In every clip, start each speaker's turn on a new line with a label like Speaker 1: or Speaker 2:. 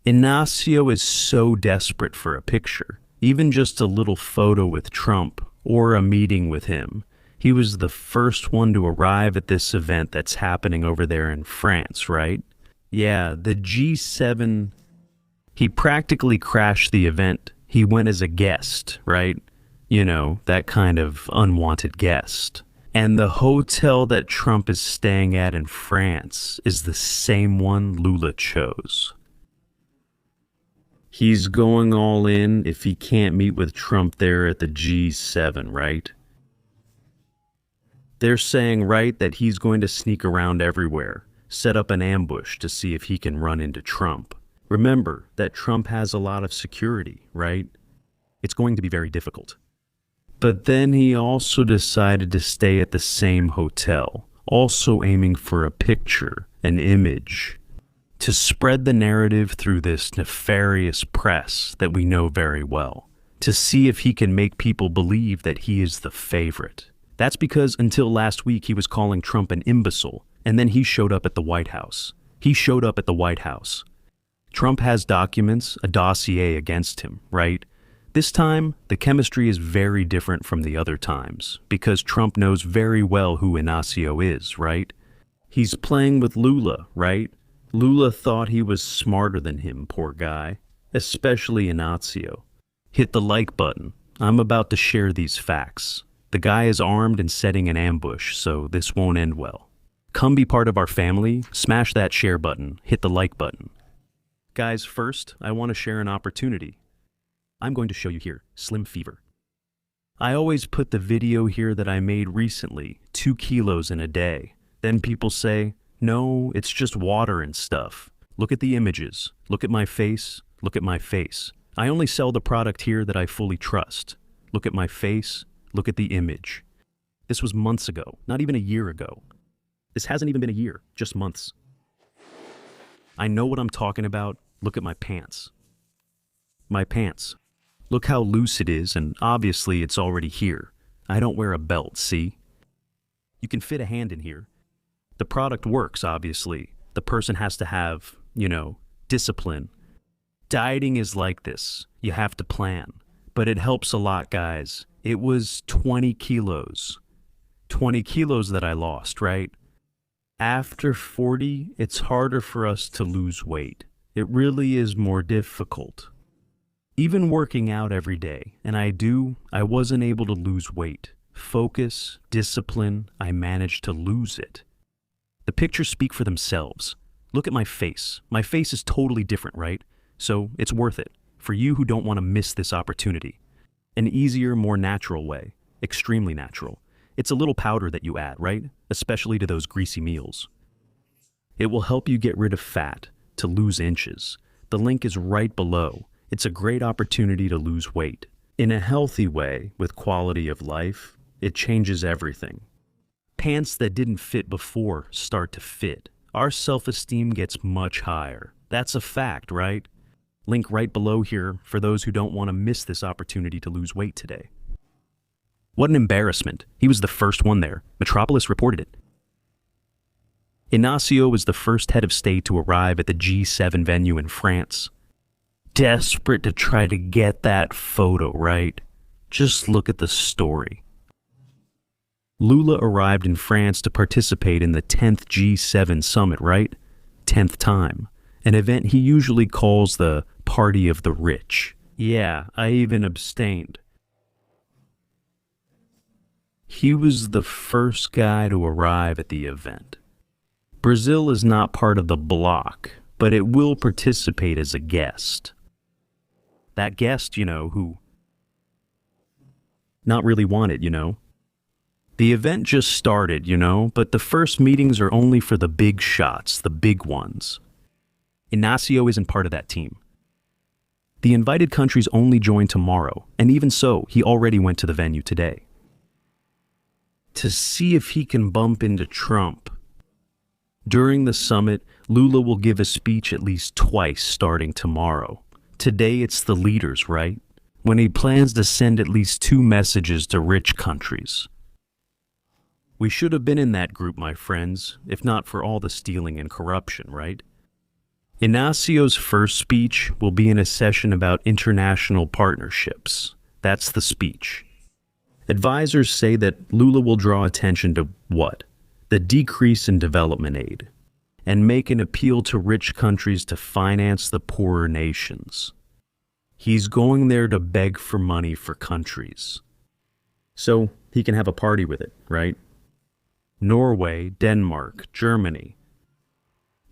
Speaker 1: Inácio is so desperate for a picture, even just a little photo with Trump or a meeting with him. He was the first one to arrive at this event that's happening over there in France, right? Yeah, the G7. He practically crashed the event. He went as a guest, right? You know, that kind of unwanted guest. And the hotel that Trump is staying at in France is the same one Lula chose. He's going all in if he can't meet with Trump there at the G7, right? They're saying, right, that he's going to sneak around everywhere, set up an ambush to see if he can run into Trump. Remember that Trump has a lot of security, right? It's going to be very difficult. But then he also decided to stay at the same hotel, also aiming for a picture, an image, to spread the narrative through this nefarious press that we know very well, to see if he can make people believe that he is the favorite. That's because until last week he was calling Trump an imbecile, and then he showed up at the White House. He showed up at the White House. Trump has documents, a dossier against him, right? This time, the chemistry is very different from the other times, because Trump knows very well who Inácio is, right? He's playing with Lula, right? Lula thought he was smarter than him, poor guy. Especially Inácio. Hit the like button. I'm about to share these facts. The guy is armed and setting an ambush, so this won't end well. Come be part of our family, smash that share button, hit the like button. Guys, first, I want to share an opportunity. I'm going to show you here, Slim Fever. I always put the video here that I made recently, 2 kilos in a day. Then people say, no, it's just water and stuff. Look at the images. Look at my face. Look at my face. I only sell the product here that I fully trust. Look at my face. Look at the image. This was months ago, not even a year ago. This hasn't even been a year, just months. I know what I'm talking about. Look at my pants. My pants. Look how loose it is, and obviously it's already here. I don't wear a belt, see? You can fit a hand in here. The product works, obviously. The person has to have, discipline. Dieting is like this. You have to plan. But it helps a lot, guys. It was 20 kilos. 20 kilos that I lost, right? After 40, it's harder for us to lose weight. It really is more difficult. Even working out every day, and I wasn't able to lose weight. Focus, discipline, I managed to lose it. The pictures speak for themselves. Look at my face. My face is totally different, right? So it's worth it. For you who don't want to miss this opportunity. An easier, more natural way. Extremely natural. It's a little powder that you add, right? Especially to those greasy meals. It will help you get rid of fat, to lose inches. The link is right below. It's a great opportunity to lose weight. In a healthy way, with quality of life, it changes everything. Pants that didn't fit before start to fit. Our self-esteem gets much higher. That's a fact, right? Link right below here for those who don't want to miss this opportunity to lose weight today. What an embarrassment. He was the first one there. Metropolis reported it. Inácio was the first head of state to arrive at the G7 venue in France. Desperate to try to get that photo, right? Just look at the story. Lula arrived in France to participate in the 10th G7 summit, right? 10th time. An event he usually calls the Party of the Rich. Yeah, I even abstained. He was the first guy to arrive at the event. Brazil is not part of the bloc, but it will participate as a guest. That guest, who not really wanted, The event just started, but the first meetings are only for the big shots, the big ones. Inácio isn't part of that team. The invited countries only join tomorrow, and even so, he already went to the venue today. To see if he can bump into Trump. During the summit, Lula will give a speech at least twice starting tomorrow. Today it's the leaders, right? When he plans to send at least 2 messages to rich countries. We should have been in that group, my friends, if not for all the stealing and corruption, right? Inacio's first speech will be in a session about international partnerships. That's the speech. Advisors say that Lula will draw attention to what? The decrease in development aid, and make an appeal to rich countries to finance the poorer nations. He's going there to beg for money for countries. So he can have a party with it, right? Norway, Denmark, Germany.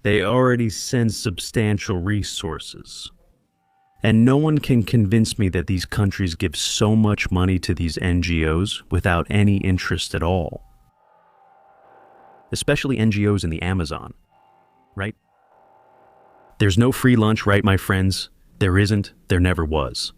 Speaker 1: They already send substantial resources. And no one can convince me that these countries give so much money to these NGOs without any interest at all. Especially NGOs in the Amazon, right? There's no free lunch, right, my friends? There isn't, there never was.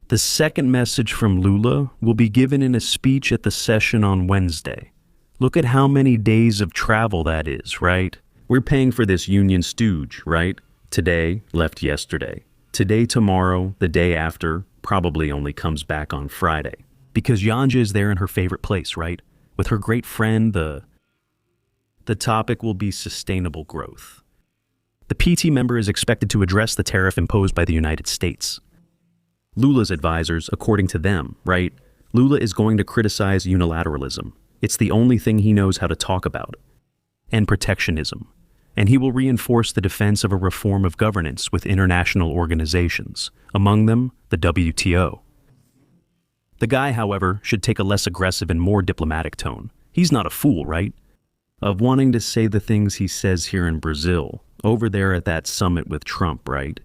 Speaker 1: The second message from Lula will be given in a speech at the session on Wednesday. Look at how many days of travel that is, right? We're paying for this union stooge, right? Today, left yesterday. Today, tomorrow, the day after, probably only comes back on Friday. Because Yanja is there in her favorite place, right? With her great friend, the topic will be sustainable growth. The PT member is expected to address the tariff imposed by the United States. Lula's advisors, according to them, right? Lula is going to criticize unilateralism. It's the only thing he knows how to talk about. And protectionism. And he will reinforce the defense of a reform of governance with international organizations, among them the WTO. The guy, however, should take a less aggressive and more diplomatic tone. He's not a fool, right? Of wanting to say the things he says here in Brazil, over there at that summit with Trump, right?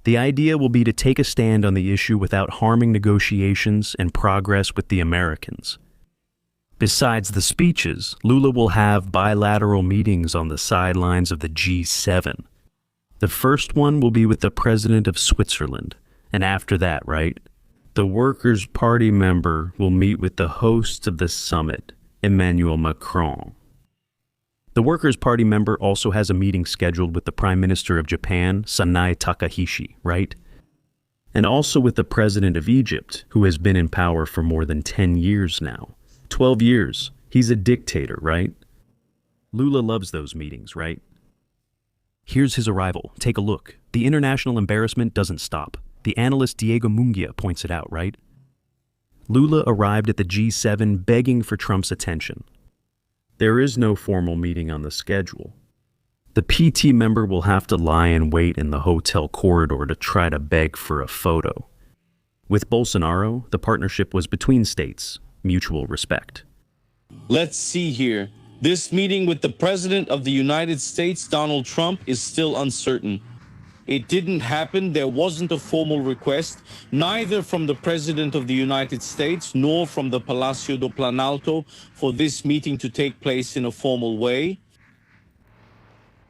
Speaker 1: The idea will be to take a stand on the issue without harming negotiations and progress with the Americans. Besides the speeches, Lula will have bilateral meetings on the sidelines of the G7. The first one will be with the president of Switzerland, and after that, right, the Workers' Party member will meet with the host of the summit, Emmanuel Macron. The Workers' Party member also has a meeting scheduled with the Prime Minister of Japan, Sanae Takaishi, right? And also with the President of Egypt, who has been in power for more than 10 years now. 12 years. He's a dictator, right? Lula loves those meetings, right? Here's his arrival. Take a look. The international embarrassment doesn't stop. The analyst Diego Munguia points it out, right? Lula arrived at the G7 begging for Trump's attention. There is no formal meeting on the schedule. The PT member will have to lie in wait in the hotel corridor to try to beg for a photo. With Bolsonaro, the partnership was between states, mutual respect.
Speaker 2: Let's see here. This meeting with the President of the United States, Donald Trump, is still uncertain. It didn't happen. There wasn't a formal request, neither from the President of the United States nor from the Palacio do Planalto for this meeting to take place in a formal way.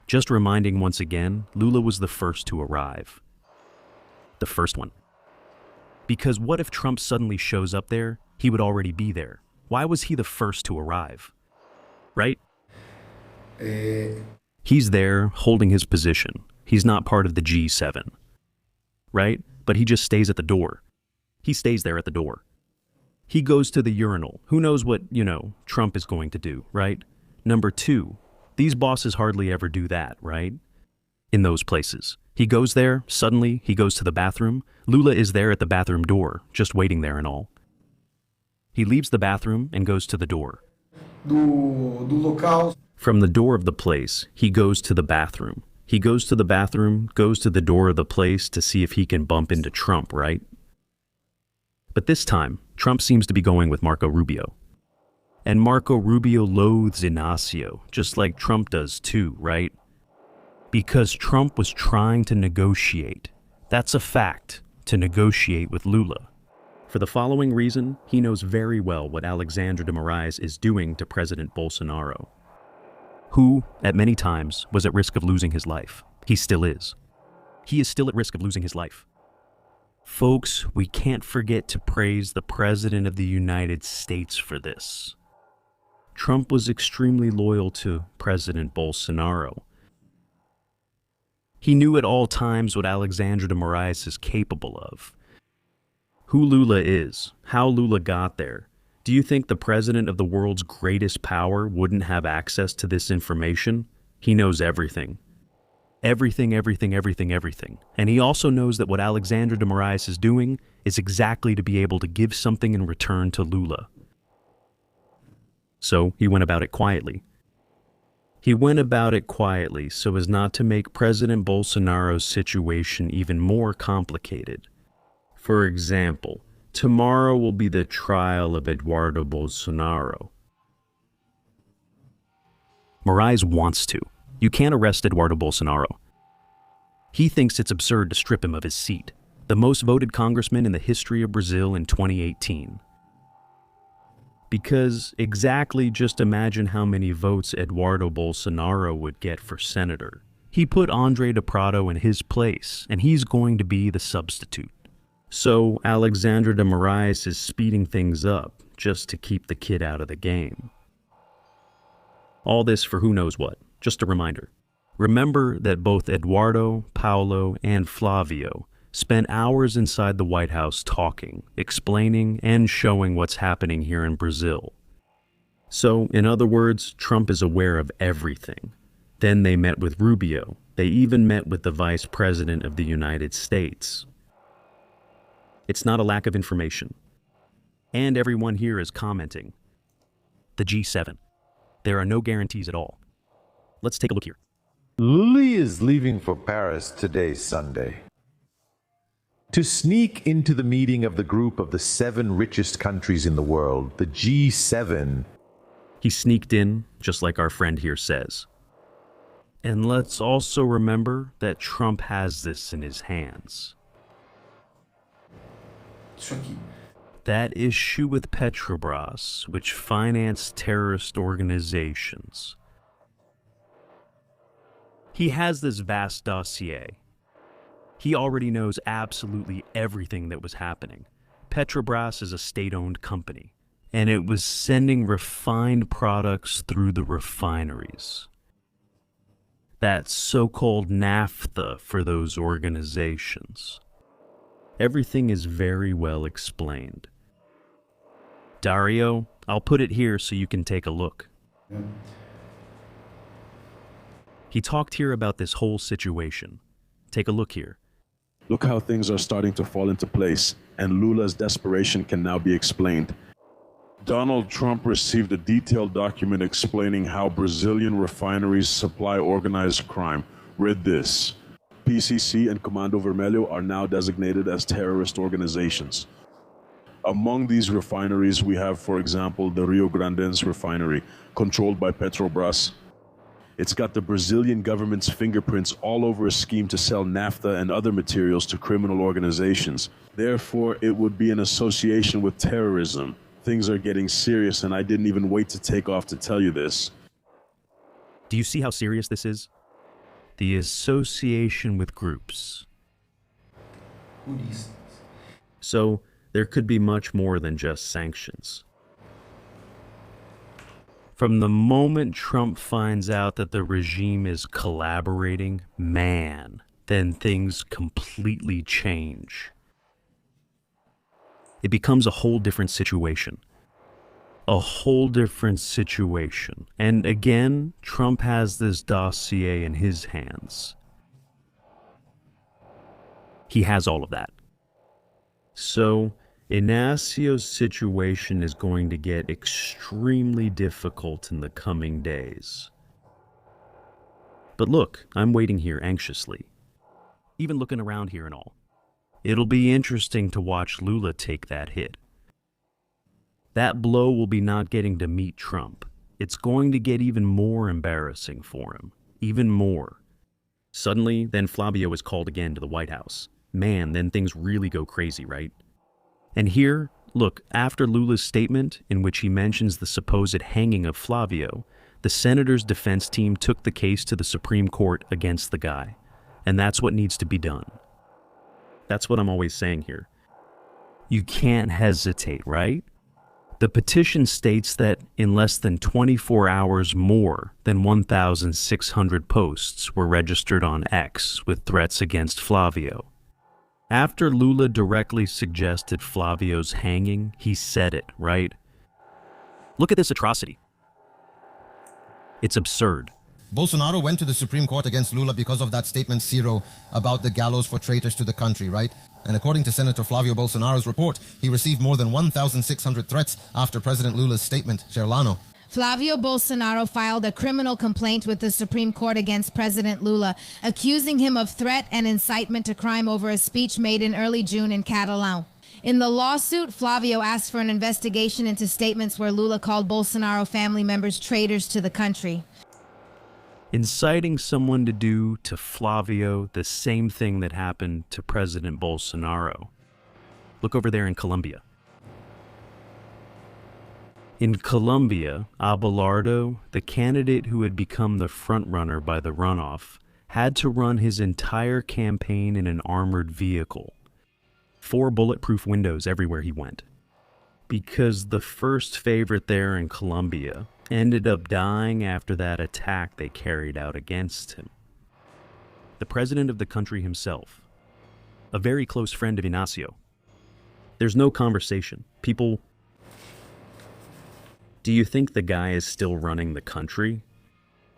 Speaker 1: Just reminding once again, Lula was the first to arrive. The first one. Because what if Trump suddenly shows up there? He would already be there. Why was he the first to arrive? Right? He's there, holding his position. He's not part of the G7. Right? But he just stays at the door. He stays there at the door. He goes to the urinal. Who knows what, Trump is going to do, right? Number two, these bosses hardly ever do that, right? In those places. He goes there, suddenly he goes to the bathroom. Lula is there at the bathroom door, just waiting there and all. He leaves the bathroom and goes to the door. From the door of the place, he goes to the bathroom. He goes to the bathroom, goes to the door of the place to see if he can bump into Trump, right? But this time, Trump seems to be going with Marco Rubio. And Marco Rubio loathes Inácio, just like Trump does too, right? Because Trump was trying to negotiate. That's a fact, to negotiate with Lula. For the following reason, he knows very well what Alexandre de Moraes is doing to President Bolsonaro, who, at many times, was at risk of losing his life. He still is. He is still at risk of losing his life. Folks, we can't forget to praise the President of the United States for this. Trump was extremely loyal to President Bolsonaro. He knew at all times what Alexandre de Moraes is capable of. Who Lula is, how Lula got there. Do you think the president of the world's greatest power wouldn't have access to this information? He knows everything. Everything, everything, everything, everything. And he also knows that what Alexandre de Moraes is doing is exactly to be able to give something in return to Lula. So he went about it quietly. He went about it quietly so as not to make President Bolsonaro's situation even more complicated. For example, tomorrow will be the trial of Eduardo Bolsonaro. Moraes wants to. You can't arrest Eduardo Bolsonaro. He thinks it's absurd to strip him of his seat, the most voted congressman in the history of Brazil in 2018. Because exactly just imagine how many votes Eduardo Bolsonaro would get for senator. He put Andre de Prado in his place, and he's going to be the substitute. So Alexandre de Moraes is speeding things up just to keep the kid out of the game. All this for who knows what. Just a reminder. Remember that both Eduardo, Paulo, and Flavio spent hours inside the White House talking, explaining, and showing what's happening here in Brazil. So, in other words, Trump is aware of everything. Then they met with Rubio. They even met with the Vice President of the United States. It's not a lack of information. And everyone here is commenting. The G7. There are no guarantees at all. Let's take a look here.
Speaker 3: Lula is leaving for Paris today, Sunday, to sneak into the meeting of the group of the 7 richest countries in the world, the G7.
Speaker 1: He sneaked in, just like our friend here says. And let's also remember that Trump has this in his hands. That issue with Petrobras, which financed terrorist organizations. He has this vast dossier. He already knows absolutely everything that was happening. Petrobras is a state-owned company, and it was sending refined products through the refineries. That so-called naphtha for those organizations. Everything is very well explained. Dario, I'll put it here so you can take a look. Yeah. He talked here about this whole situation. Take a look here.
Speaker 4: Look how things are starting to fall into place, and Lula's desperation can now be explained. Donald Trump received a detailed document explaining how Brazilian refineries supply organized crime. Read this. PCC and Comando Vermelho are now designated as terrorist organizations. Among these refineries, we have, for example, the Rio Grandense refinery, controlled by Petrobras. It's got the Brazilian government's fingerprints all over a scheme to sell naphtha and other materials to criminal organizations. Therefore, it would be an association with terrorism. Things are getting serious, and I didn't even wait to take off to tell you this.
Speaker 1: Do you see how serious this is? The association with groups. So, there could be much more than just sanctions. From the moment Trump finds out that the regime is collaborating, man, then things completely change. It becomes a whole different situation. A whole different situation. And again, Trump has this dossier in his hands. He has all of that. So, Inácio's situation is going to get extremely difficult in the coming days. But look, I'm waiting here anxiously. Even looking around here and all. It'll be interesting to watch Lula take that hit. That blow will be not getting to meet Trump. It's going to get even more embarrassing for him. Even more. Suddenly, then Flavio is called again to the White House. Man, then things really go crazy, right? And here, look, after Lula's statement, in which he mentions the supposed hanging of Flavio, the senator's defense team took the case to the Supreme Court against the guy. And that's what needs to be done. That's what I'm always saying here. You can't hesitate, right? The petition states that in less than 24 hours, more than 1,600 posts were registered on X with threats against Flavio. After Lula directly suggested Flavio's hanging, he said it, right? Look at this atrocity. It's absurd.
Speaker 5: Bolsonaro went to the Supreme Court against Lula because of that statement zero about the gallows for traitors to the country, right? And according to Senator Flavio Bolsonaro's report, he received more than 1,600 threats after President Lula's statement. Sherlano.
Speaker 6: Flavio Bolsonaro filed a criminal complaint with the Supreme Court against President Lula, accusing him of threat and incitement to crime over a speech made in early June in Catalan. In the lawsuit, Flavio asked for an investigation into statements where Lula called Bolsonaro family members traitors to the country.
Speaker 1: Inciting someone to do to Flavio the same thing that happened to President Bolsonaro. Look over there in Colombia. In Colombia, Abelardo, the candidate who had become the frontrunner by the runoff, had to run his entire campaign in an armored vehicle. 4 bulletproof windows everywhere he went. Because the first favorite there in Colombia ended up dying after that attack they carried out against him. The president of the country himself, a very close friend of Inácio. There's no conversation. People... Do you think the guy is still running the country?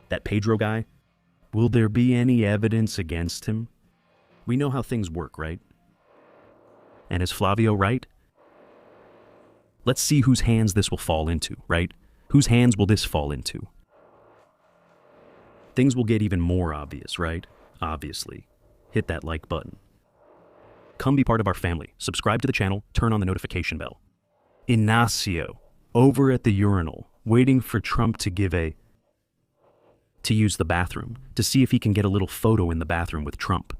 Speaker 1: That Pedro guy? Will there be any evidence against him? We know how things work, right? And is Flavio right? Let's see whose hands this will fall into, right? Whose hands will this fall into? Things will get even more obvious, right? Obviously. Hit that like button. Come be part of our family. Subscribe to the channel, turn on the notification bell. Inácio, over at the urinal, waiting for Trump to use the bathroom, to see if he can get a little photo in the bathroom with Trump.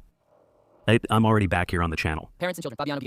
Speaker 1: I'm already back here on the channel.
Speaker 7: Parents and children, Fabiano